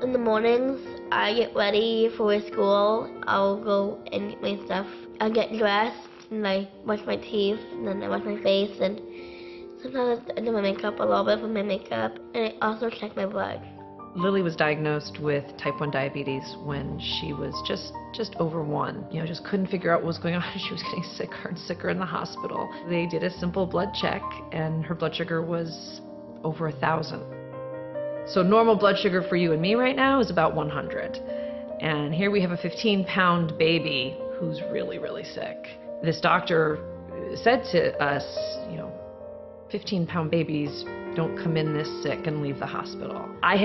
In the mornings, I get ready for school. I'll go and get my stuff. I get dressed and I wash my teeth and then I wash my face, and sometimes I do my makeup, a little bit of my makeup, and I also check my blood. Lily was diagnosed with type 1 diabetes when she was just over 1. You know, just couldn't figure out what was going on. She was getting sicker and sicker in the hospital. They did a simple blood check and her blood sugar was over 1,000. So normal blood sugar for you and me right now is about 100. And here we have a 15-pound baby who's really, really sick. This doctor said to us, you know, 15-pound babies don't come in this sick and leave the hospital. I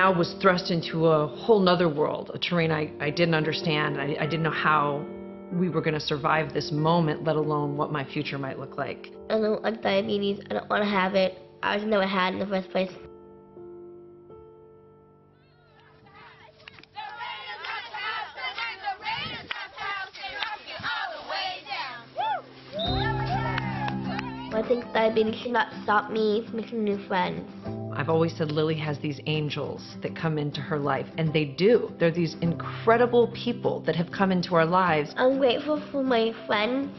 was thrust into a whole nother world, a terrain I didn't understand. I didn't know how we were going to survive this moment, let alone what my future might look like. I don't like diabetes. I don't want to have it. I just never had it in the first place. I think diabetes should not stop me from making new friends. I've always said Lily has these angels that come into her life, and they do. They're these incredible people that have come into our lives. I'm grateful for my friends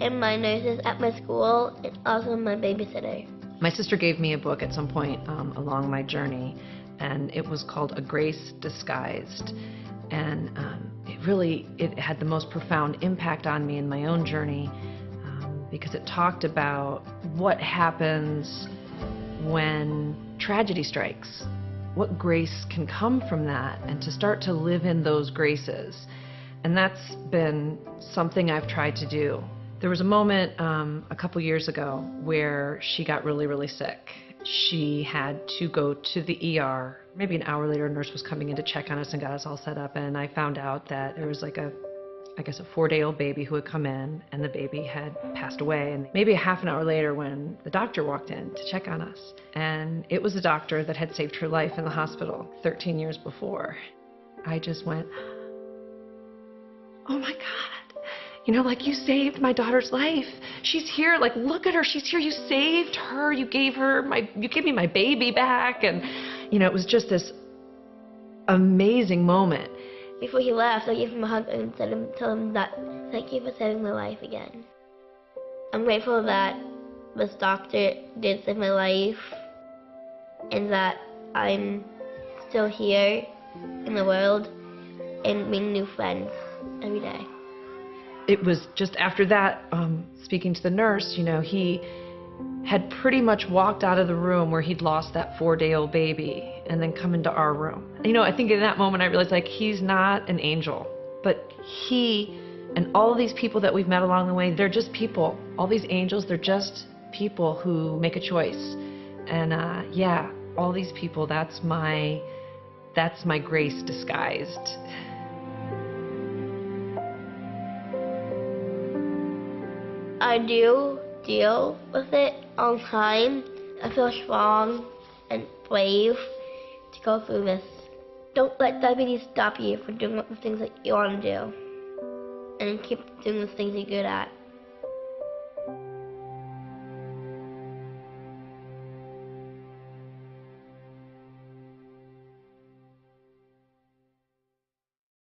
and my nurses at my school, and also my babysitter. My sister gave me a book at some point along my journey, and it was called A Grace Disguised. And it had the most profound impact on me in my own journey, because it talked about what happens when tragedy strikes, what grace can come from that, and to start to live in those graces. And that's been something I've tried to do. There was a moment a couple years ago where she got really, really sick. She had to go to the ER. Maybe an hour later, a nurse was coming in to check on us and got us all set up, and I found out that there was like a 4-day-old baby who had come in, and the baby had passed away. And maybe a half an hour later, when the doctor walked in to check on us, and it was the doctor that had saved her life in the hospital 13 years before, I just went, oh my God, you know, like, you saved my daughter's life. She's here, like, look at her, she's here, you saved her, you gave me my baby back. And, you know, it was just this amazing moment. Before he left, I gave him a hug and told him that thank you for saving my life again. I'm grateful that this doctor did save my life and that I'm still here in the world and making new friends every day. It was just after that, speaking to the nurse, you know, he had pretty much walked out of the room where he'd lost that 4-day-old baby and then come into our room. You know, I think in that moment I realized, like, he's not an angel, but he and all of these people that we've met along the way, they're just people. All these angels, they're just people who make a choice. And yeah, all these people, that's my grace disguised. I do deal with it all the time. I feel strong and brave to go through this. Don't let diabetes stop you from doing the things that you want to do. And keep doing the things you're good at.